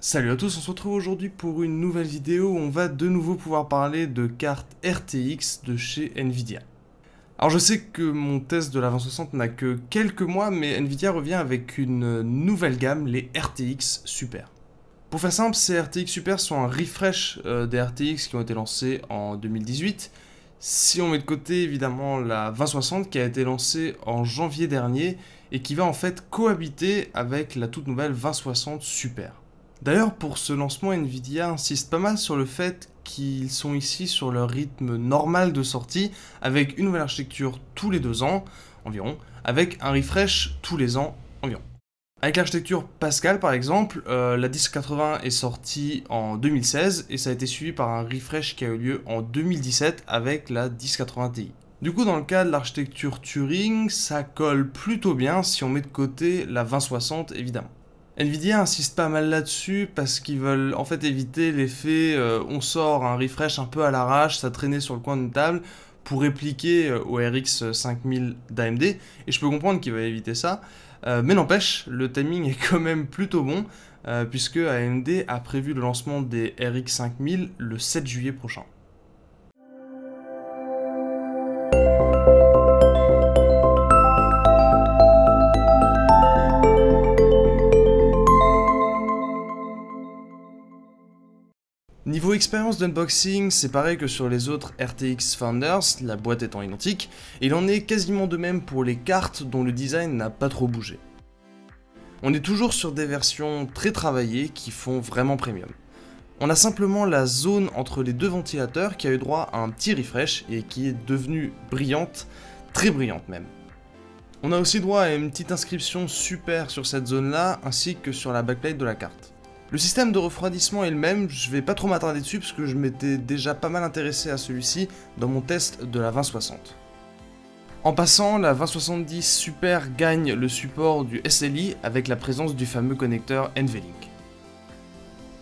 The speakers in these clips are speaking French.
Salut à tous, on se retrouve aujourd'hui pour une nouvelle vidéo où on va de nouveau pouvoir parler de cartes RTX de chez Nvidia. Alors je sais que mon test de la 2060 n'a que quelques mois, mais Nvidia revient avec une nouvelle gamme, les RTX Super. Pour faire simple, ces RTX Super sont un refresh des RTX qui ont été lancés en 2018. Si on met de côté évidemment la 2060 qui a été lancée en janvier dernier et qui va en fait cohabiter avec la toute nouvelle 2060 Super. D'ailleurs, pour ce lancement, Nvidia insiste pas mal sur le fait qu'ils sont ici sur leur rythme normal de sortie, avec une nouvelle architecture tous les 2 ans, environ, avec un refresh tous les ans, environ. Avec l'architecture Pascal, par exemple, la 1080 est sortie en 2016, et ça a été suivi par un refresh qui a eu lieu en 2017 avec la 1080 Ti. Du coup, dans le cas de l'architecture Turing, ça colle plutôt bien si on met de côté la 2060, évidemment. Nvidia insiste pas mal là-dessus parce qu'ils veulent en fait éviter l'effet on sort un refresh un peu à l'arrache, ça traînait sur le coin d'une table pour répliquer au RX 5000 d'AMD, et je peux comprendre qu'ils veulent éviter ça, mais n'empêche, le timing est quand même plutôt bon puisque AMD a prévu le lancement des RX 5000 le 7 juillet prochain. Niveau expérience d'unboxing, c'est pareil que sur les autres RTX Founders, la boîte étant identique, et il en est quasiment de même pour les cartes dont le design n'a pas trop bougé. On est toujours sur des versions très travaillées qui font vraiment premium. On a simplement la zone entre les deux ventilateurs qui a eu droit à un petit refresh et qui est devenue brillante, très brillante même. On a aussi droit à une petite inscription super sur cette zone-là, ainsi que sur la backplate de la carte. Le système de refroidissement est le même, je vais pas trop m'attarder dessus parce que je m'étais déjà pas mal intéressé à celui-ci dans mon test de la 2060. En passant, la 2070 Super gagne le support du SLI avec la présence du fameux connecteur NVLink.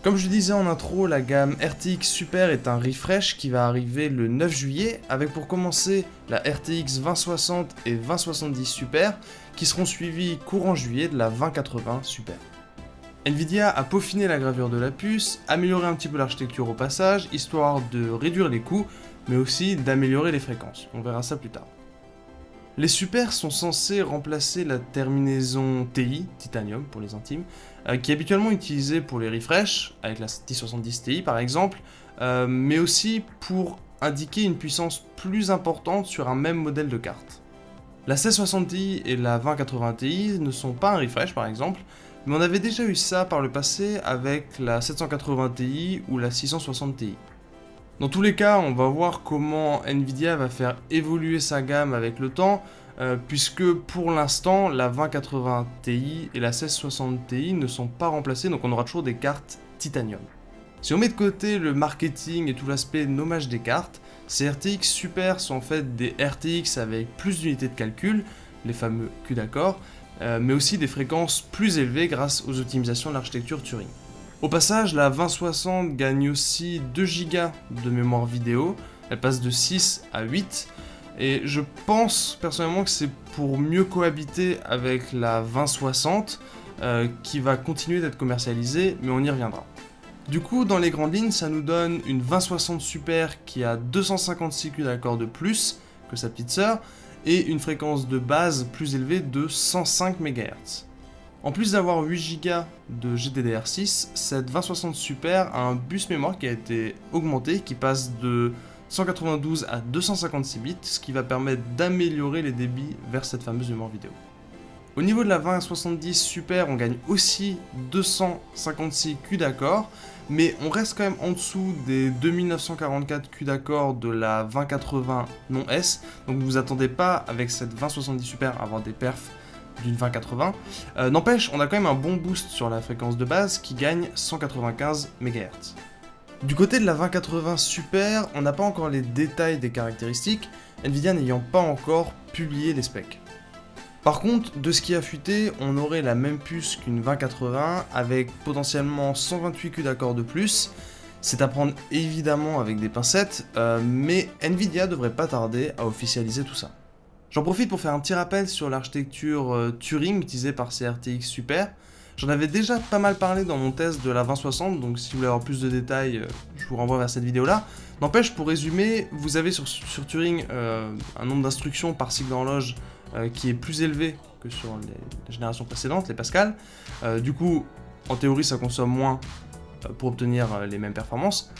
Comme je disais en intro, la gamme RTX Super est un refresh qui va arriver le 9 juillet avec pour commencer la RTX 2060 et 2070 Super qui seront suivis courant juillet de la 2080 Super. Nvidia a peaufiné la gravure de la puce, amélioré un petit peu l'architecture au passage, histoire de réduire les coûts, mais aussi d'améliorer les fréquences. On verra ça plus tard. Les Super sont censés remplacer la terminaison TI, Titanium pour les intimes, qui est habituellement utilisée pour les refresh, avec la 1070 Ti par exemple, mais aussi pour indiquer une puissance plus importante sur un même modèle de carte. La 1660 Ti et la 2080 Ti ne sont pas un refresh par exemple, mais on avait déjà eu ça par le passé avec la 780 Ti ou la 660 Ti. Dans tous les cas, on va voir comment Nvidia va faire évoluer sa gamme avec le temps, puisque pour l'instant, la 2080 Ti et la 1660 Ti ne sont pas remplacées, donc on aura toujours des cartes Titanium. Si on met de côté le marketing et tout l'aspect nommage des cartes, ces RTX Super sont en fait des RTX avec plus d'unités de calcul, les fameux CUDA-Core, mais aussi des fréquences plus élevées grâce aux optimisations de l'architecture Turing. Au passage, la 2060 gagne aussi 2 Go de mémoire vidéo, elle passe de 6 à 8, et je pense personnellement que c'est pour mieux cohabiter avec la 2060 qui va continuer d'être commercialisée, mais on y reviendra. Du coup, dans les grandes lignes, ça nous donne une 2060 Super qui a 256 CUDA-Core de plus que sa petite sœur, et une fréquence de base plus élevée de 105 MHz. En plus d'avoir 8 Go de GDDR6, cette 2060 Super a un bus mémoire qui a été augmenté, qui passe de 192 à 256 bits, ce qui va permettre d'améliorer les débits vers cette fameuse mémoire vidéo. Au niveau de la 2070 Super, on gagne aussi 256 CUDA-Core, mais on reste quand même en dessous des 2944 CUDA-Core de la 2080 non S, donc ne vous attendez pas avec cette 2070 Super à avoir des perfs d'une 2080. N'empêche, on a quand même un bon boost sur la fréquence de base qui gagne 195 MHz. Du côté de la 2080 Super, on n'a pas encore les détails des caractéristiques, Nvidia n'ayant pas encore publié les specs. Par contre, de ce qui a fuité, on aurait la même puce qu'une 2080 avec potentiellement 128 CUDA-Core de plus. C'est à prendre évidemment avec des pincettes, mais Nvidia devrait pas tarder à officialiser tout ça. J'en profite pour faire un petit rappel sur l'architecture Turing utilisée par ces RTX Super. J'en avais déjà pas mal parlé dans mon test de la 2060, donc si vous voulez avoir plus de détails, je vous renvoie vers cette vidéo-là. N'empêche, pour résumer, vous avez sur Turing un nombre d'instructions par cycle d'horloge qui est plus élevé que sur les générations précédentes, les Pascal. Du coup, en théorie, ça consomme moins pour obtenir les mêmes performances.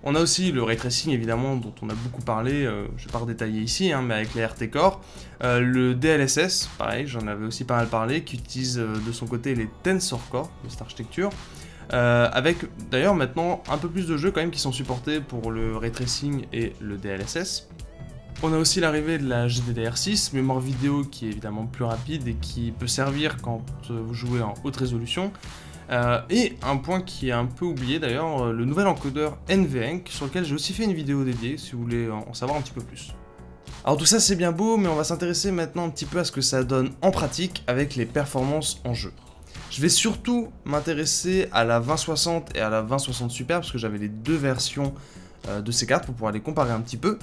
On a aussi le ray tracing évidemment dont on a beaucoup parlé, je ne vais pas redétailler ici, hein, mais avec les RT Core. Le DLSS, pareil, j'en avais aussi pas mal parlé, qui utilise de son côté les Tensor Core de cette architecture. Avec d'ailleurs maintenant un peu plus de jeux quand même qui sont supportés pour le ray tracing et le DLSS. On a aussi l'arrivée de la GDDR6, mémoire vidéo qui est évidemment plus rapide et qui peut servir quand vous jouez en haute résolution. Et un point qui est un peu oublié d'ailleurs, le nouvel encodeur NVENC, sur lequel j'ai aussi fait une vidéo dédiée si vous voulez en savoir un petit peu plus. Alors tout ça c'est bien beau, mais on va s'intéresser maintenant un petit peu à ce que ça donne en pratique avec les performances en jeu. Je vais surtout m'intéresser à la 2060 et à la 2060 Super, parce que j'avais les deux versions de ces cartes pour pouvoir les comparer un petit peu.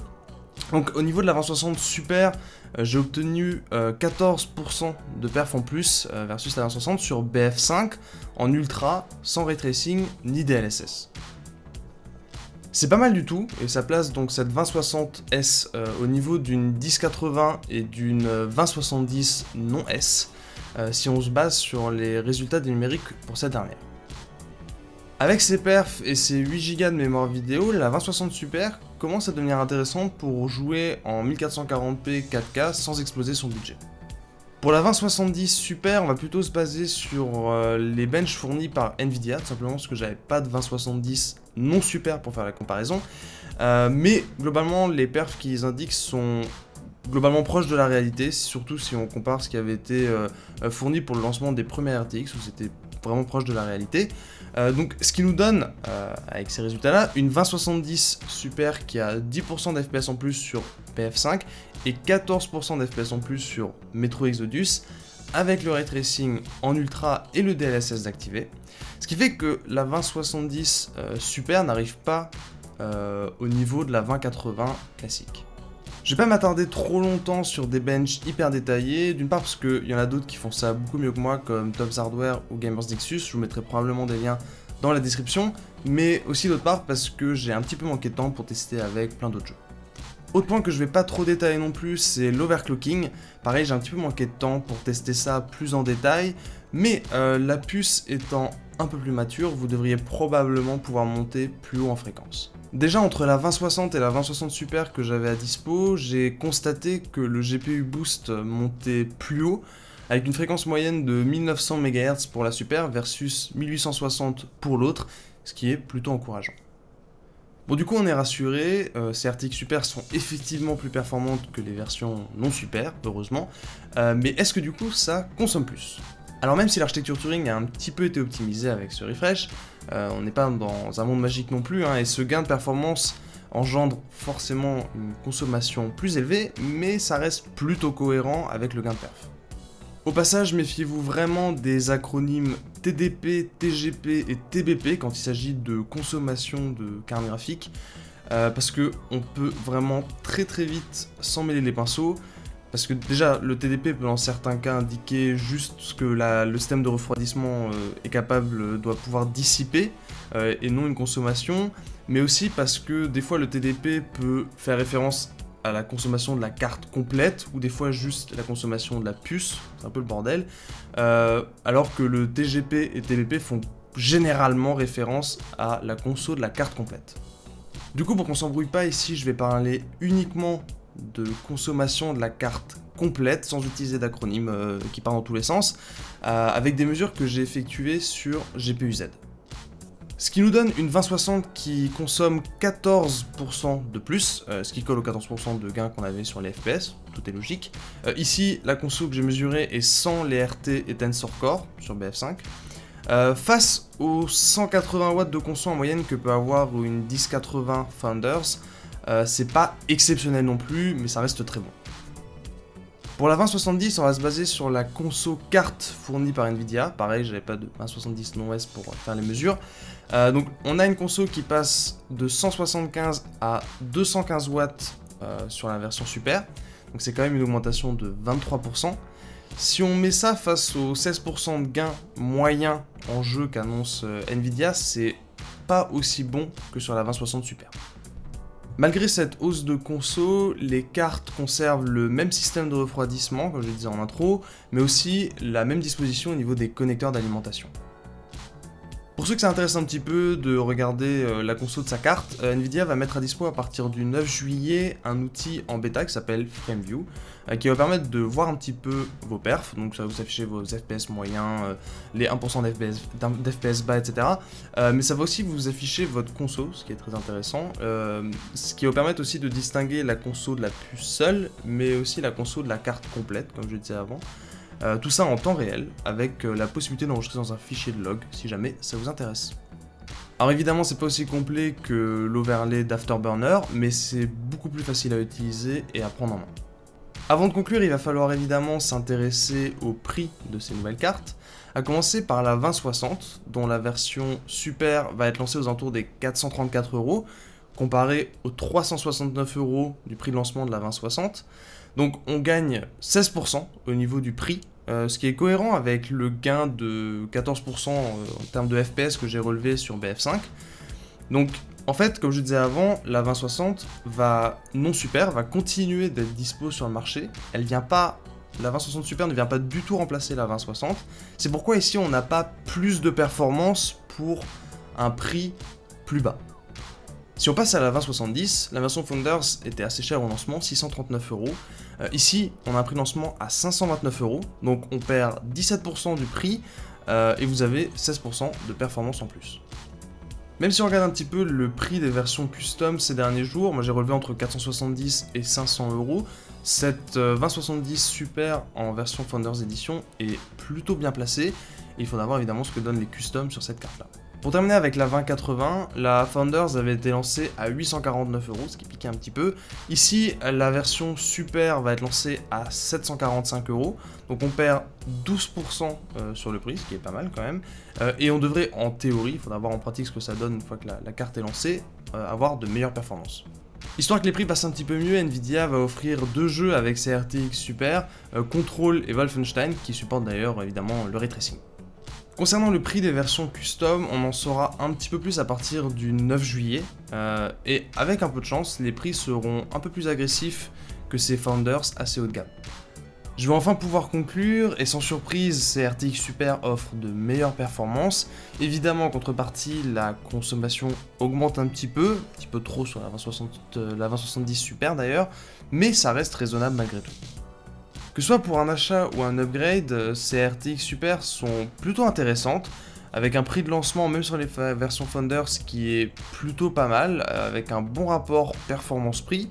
Donc au niveau de la 2060 Super, j'ai obtenu 14% de perf en plus versus la 2060 sur BF5 en ultra, sans ray tracing ni DLSS. C'est pas mal du tout, et ça place donc cette 2060S au niveau d'une 1080 et d'une 2070 non S, si on se base sur les résultats des numériques pour cette dernière. Avec ses perfs et ses 8 Go de mémoire vidéo, la 2060 Super commence à devenir intéressante pour jouer en 1440p 4K sans exploser son budget. Pour la 2070 Super, on va plutôt se baser sur les benches fournis par Nvidia, tout simplement parce que j'avais pas de 2070 non Super pour faire la comparaison, mais globalement les perfs qu'ils indiquent sont globalement proches de la réalité, surtout si on compare ce qui avait été fourni pour le lancement des premiers RTX, où c'était vraiment proche de la réalité. Donc ce qui nous donne, avec ces résultats-là, une 2070 Super qui a 10% d'FPS en plus sur PF5 et 14% d'FPS en plus sur Metro Exodus, avec le ray tracing en ultra et le DLSS d'activer. Ce qui fait que la 2070 Super n'arrive pas au niveau de la 2080 classique. Je vais pas m'attarder trop longtemps sur des benches hyper détaillés, d'une part parce qu'il y en a d'autres qui font ça beaucoup mieux que moi, comme Tops Hardware ou Gamers Nexus, je vous mettrai probablement des liens dans la description, mais aussi d'autre part parce que j'ai un petit peu manqué de temps pour tester avec plein d'autres jeux. Autre point que je vais pas trop détailler non plus, c'est l'overclocking. Pareil, j'ai un petit peu manqué de temps pour tester ça plus en détail, mais la puce étant un peu plus mature, vous devriez probablement pouvoir monter plus haut en fréquence. Déjà entre la 2060 et la 2060 Super que j'avais à dispo, j'ai constaté que le GPU boost montait plus haut, avec une fréquence moyenne de 1900 MHz pour la Super versus 1860 pour l'autre, ce qui est plutôt encourageant. Bon, du coup on est rassuré, ces RTX Super sont effectivement plus performantes que les versions non Super, heureusement, mais est-ce que du coup ça consomme plus ? Alors même si l'architecture Turing a un petit peu été optimisée avec ce refresh, on n'est pas dans un monde magique non plus, hein, et ce gain de performance engendre forcément une consommation plus élevée, mais ça reste plutôt cohérent avec le gain de perf. Au passage, méfiez-vous vraiment des acronymes TDP, TGP et TBP quand il s'agit de consommation de cartes graphiques, parce que on peut vraiment très vite s'en mêler les pinceaux. Parce que déjà, le TDP peut dans certains cas indiquer juste ce que le système de refroidissement est capable, doit pouvoir dissiper, et non une consommation, mais aussi parce que des fois le TDP peut faire référence à la consommation de la carte complète, ou des fois juste la consommation de la puce, c'est un peu le bordel, alors que le TGP et TBP font généralement référence à la conso de la carte complète. Du coup, pour qu'on s'embrouille pas ici, je vais parler uniquement de consommation de la carte complète sans utiliser d'acronymes qui partent dans tous les sens, avec des mesures que j'ai effectuées sur GPU-Z. Ce qui nous donne une 2060 qui consomme 14% de plus, ce qui colle aux 14% de gain qu'on avait sur les FPS, tout est logique. Ici, la conso que j'ai mesurée est sans les RT et Tensor Core sur BF5. Face aux 180 watts de conso en moyenne que peut avoir une 1080 Founders, c'est pas exceptionnel non plus, mais ça reste très bon. Pour la 2070, on va se baser sur la conso carte fournie par Nvidia. Pareil, j'avais pas de 2070 non S pour faire les mesures. Donc on a une conso qui passe de 175 à 215 watts sur la version Super. Donc c'est quand même une augmentation de 23%. Si on met ça face aux 16% de gain moyen en jeu qu'annonce Nvidia, c'est pas aussi bon que sur la 2060 Super. Malgré cette hausse de conso, les cartes conservent le même système de refroidissement, comme je le disais en intro, mais aussi la même disposition au niveau des connecteurs d'alimentation. Pour ceux que ça intéresse un petit peu de regarder la conso de sa carte, Nvidia va mettre à dispo à partir du 9 juillet un outil en bêta qui s'appelle FrameView, qui va permettre de voir un petit peu vos perfs, donc ça va vous afficher vos FPS moyens, les 1% d'FPS bas, etc. Mais ça va aussi vous afficher votre conso, ce qui est très intéressant, ce qui va permettre aussi de distinguer la conso de la puce seule, mais aussi la conso de la carte complète, comme je le disais avant. Tout ça en temps réel, avec la possibilité d'enregistrer dans un fichier de log, si jamais ça vous intéresse. Alors évidemment, c'est pas aussi complet que l'overlay d'Afterburner, mais c'est beaucoup plus facile à utiliser et à prendre en main. Avant de conclure, il va falloir évidemment s'intéresser au prix de ces nouvelles cartes, à commencer par la 2060, dont la version Super va être lancée aux alentours des 434 €, comparé aux 369 € du prix de lancement de la 2060. Donc on gagne 16% au niveau du prix, ce qui est cohérent avec le gain de 14% en termes de FPS que j'ai relevé sur BF5. Donc en fait, comme je disais avant, la 2060 non Super va continuer d'être dispo sur le marché. La 2060 Super ne vient pas du tout remplacer la 2060. C'est pourquoi ici on n'a pas plus de performance pour un prix plus bas. Si on passe à la 2070, la version Founders était assez chère au lancement, 639 €. Ici, on a un prix de lancement à 529 €, donc on perd 17% du prix et vous avez 16% de performance en plus. Même si on regarde un petit peu le prix des versions custom ces derniers jours, moi j'ai relevé entre 470 et 500 €. Cette 2070 Super en version Founders Edition est plutôt bien placée et il faudra voir évidemment ce que donnent les customs sur cette carte là. Pour terminer avec la 2080, la Founders avait été lancée à 849 €, ce qui piquait un petit peu. Ici, la version Super va être lancée à 745 €, donc on perd 12% sur le prix, ce qui est pas mal quand même. Et on devrait, en théorie, il faudra voir en pratique ce que ça donne une fois que la carte est lancée, avoir de meilleures performances. Histoire que les prix passent un petit peu mieux, Nvidia va offrir 2 jeux avec ses RTX Super, Control et Wolfenstein, qui supportent d'ailleurs évidemment le ray tracing. Concernant le prix des versions custom, on en saura un petit peu plus à partir du 9 juillet, et avec un peu de chance, les prix seront un peu plus agressifs que ces Founders assez haut de gamme. Je vais enfin pouvoir conclure, et sans surprise, ces RTX Super offrent de meilleures performances. Évidemment, en contrepartie, la consommation augmente un petit peu trop sur la 2070 Super d'ailleurs, mais ça reste raisonnable malgré tout. Que ce soit pour un achat ou un upgrade, ces RTX Super sont plutôt intéressantes, avec un prix de lancement même sur les versions Founders qui est plutôt pas mal, avec un bon rapport performance-prix,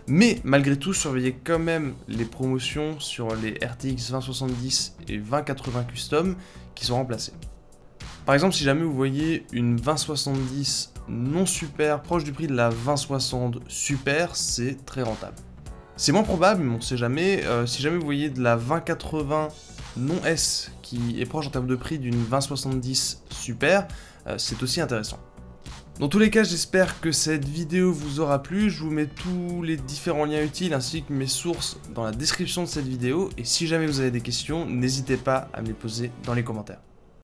mais malgré tout surveillez quand même les promotions sur les RTX 2070 et 2080 Custom qui sont remplacées. Par exemple, si jamais vous voyez une 2070 non Super proche du prix de la 2060 Super, c'est très rentable. C'est moins probable, mais on sait jamais, si jamais vous voyez de la 2080 non S qui est proche en termes de prix d'une 2070 Super, c'est aussi intéressant. Dans tous les cas, j'espère que cette vidéo vous aura plu, je vous mets tous les différents liens utiles ainsi que mes sources dans la description de cette vidéo, et si jamais vous avez des questions, n'hésitez pas à me les poser dans les commentaires.